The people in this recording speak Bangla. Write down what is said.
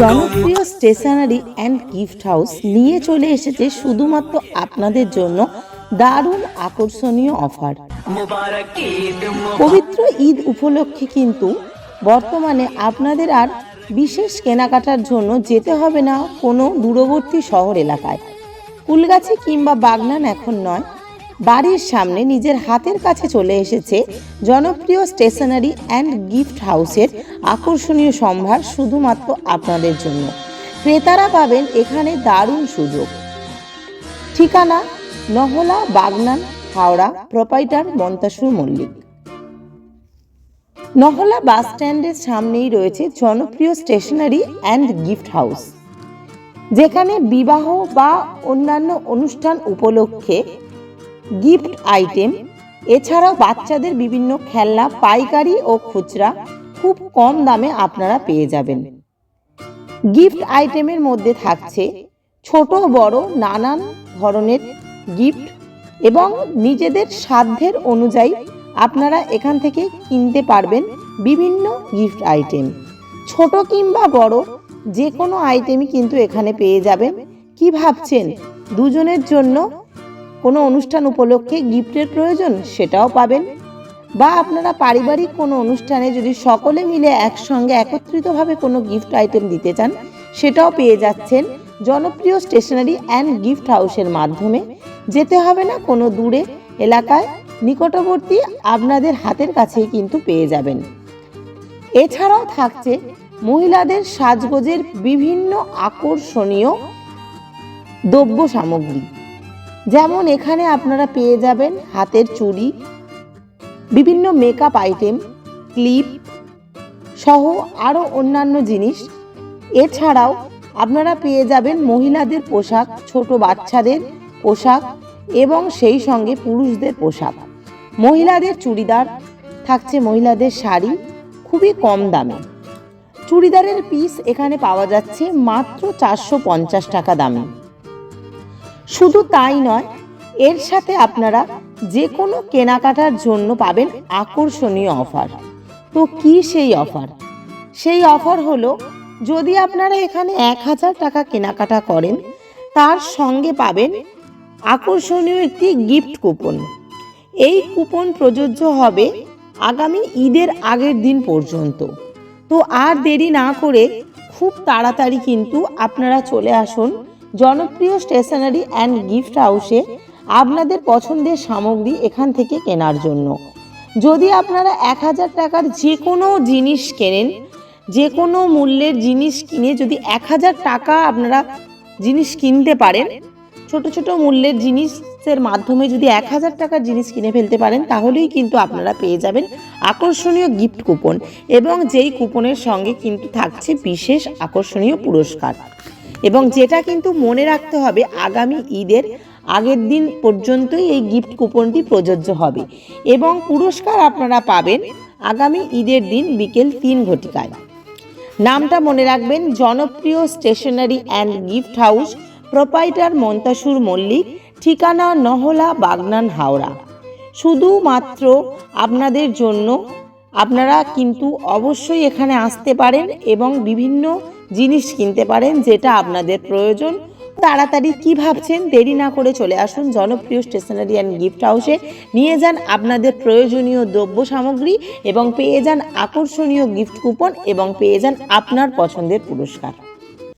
জনপ্রিয় স্টেশনারি অ্যান্ড গিফট হাউস নিয়ে চলে এসেছে শুধুমাত্র আপনাদের জন্য দারুণ আকর্ষণীয় অফার। পবিত্র ঈদ উপলক্ষে কিন্তু বর্তমানে আপনাদের আর বিশেষ কেনাকাটার জন্য যেতে হবে না কোনো দূরবর্তী শহর এলাকায়। কুলগাছি কিংবা বাগনান এখন নয়, বাড়ির সামনে নিজের হাতের কাছে চলে এসেছে জনপ্রিয় স্টেশনারি অ্যান্ড গিফট হাউসের আকর্ষণীয় সম্ভার শুধুমাত্র আপনাদের জন্য। ক্রেতারা পাবেন এখানে দারুণ সুযোগ। ঠিকানা নহলা, বাগনান, হাওড়া। প্রোপাইটার মন্তাসুর মল্লিক। নহলা বাস স্ট্যান্ডের সামনেই রয়েছে জনপ্রিয় স্টেশনারি অ্যান্ড গিফট হাউস, যেখানে বিবাহ বা অন্যান্য অনুষ্ঠান উপলক্ষে গিফট আইটেম এছাড়াও বাচ্চাদের বিভিন্ন খেলনা পাইকারি ও খুচরা খুব কম দামে আপনারা পেয়ে যাবেন। গিফট আইটেমের মধ্যে থাকছে ছোট বড় নানান ধরনের গিফট এবং নিজেদের সাধ্যের অনুযায়ী আপনারা এখান থেকে কিনতে পারবেন বিভিন্ন গিফট আইটেম। ছোট কিংবা বড় যে কোনো আইটেমই কিন্তু এখানে পেয়ে যাবেন। কি ভাবছেন দুজনের জন্য কোনো অনুষ্ঠান উপলক্ষে গিফটের প্রয়োজন, সেটাও পাবেন। বা আপনারা পারিবারিক কোনো অনুষ্ঠানে যদি সকলে মিলে একসঙ্গে একত্রিতভাবে কোনো গিফট আইটেম দিতে চান, সেটাও পেয়ে যাচ্ছেন জনপ্রিয় স্টেশনারি অ্যান্ড গিফট হাউসের মাধ্যমে। যেতে হবে না কোনো দূরে এলাকায়, নিকটবর্তী আপনাদের হাতের কাছেই কিন্তু পেয়ে যাবেন। এছাড়াও থাকছে মহিলাদের সাজগোজের বিভিন্ন আকর্ষণীয় দ্রব্য সামগ্রী, যেমন এখানে আপনারা পেয়ে যাবেন হাতের চুড়ি, বিভিন্ন মেকআপ আইটেম, ক্লিপ সহ আরও অন্যান্য জিনিস। এছাড়াও আপনারা পেয়ে যাবেন মহিলাদের পোশাক, ছোট বাচ্চাদের পোশাক এবং সেই সঙ্গে পুরুষদের পোশাক। মহিলাদের চুড়িদার থাকছে, মহিলাদের শাড়ি খুবই কম দামে। চুড়িদারের পিস এখানে পাওয়া যাচ্ছে মাত্র 450 টাকা দামে। শুধু তাই নয়, এর সাথে আপনারা যে কোনো কেনাকাটার জন্য পাবেন আকর্ষণীয় অফার। তো কি সেই অফার? সেই অফার হলো, যদি আপনারা এখানে 1000 টাকা কেনাকাটা করেন, তার সঙ্গে পাবেন আকর্ষণীয় একটি গিফট কুপন। এই কুপন প্রযোজ্য হবে আগামী ঈদের আগের দিন পর্যন্ত। তো আর দেরি না করে খুব তাড়াতাড়ি কিন্তু আপনারা চলে আসুন জনপ্রিয় স্টেশনারি অ্যান্ড গিফট হাউসে আপনাদের পছন্দের সামগ্রী এখান থেকে কেনার জন্য। যদি আপনারা 1000 টাকার যে কোনো জিনিস কেনেন, যে কোনো মূল্যের জিনিস কিনে যদি 1000 টাকা আপনারা জিনিস কিনতে পারেন, ছোট ছোট মূল্যের জিনিসের মাধ্যমে যদি 1000 টাকার জিনিস কিনে ফেলতে পারেন, তাহলেই কিন্তু আপনারা পেয়ে যাবেন আকর্ষণীয় গিফট কুপন। এবং যেই কুপনের সঙ্গে কিন্তু থাকছে বিশেষ আকর্ষণীয় পুরস্কার। এবং যেটা কিন্তু মনে রাখতে হবে, আগামী ঈদের আগের দিন পর্যন্তই এই গিফট কুপনটি প্রযোজ্য হবে এবং পুরস্কার আপনারা পাবেন আগামী ঈদের দিন বিকেল 3 ঘটিকায়। নামটা মনে রাখবেন, জনপ্রিয় stationery and gift house, proprietor Montasur Mallick. ঠিকানা নহলা, বাগনান, হাওড়া। শুধুমাত্র আপনাদের জন্য আপনারা কিন্তু অবশ্যই এখানে আসতে পারেন এবং বিভিন্ন জিনিস কিনতে পারেন যেটা আপনাদের প্রয়োজন। তাড়াতাড়ি কি ভাবছেন, দেরি না করে চলে আসুন জনপ্রিয় স্টেশনারি অ্যান্ড গিফট হাউসে। নিয়ে যান আপনাদের প্রয়োজনীয় দ্রব্য সামগ্রী এবং পেয়ে যান আকর্ষণীয় গিফট কুপন এবং পেয়ে যান আপনার পছন্দের পুরস্কার।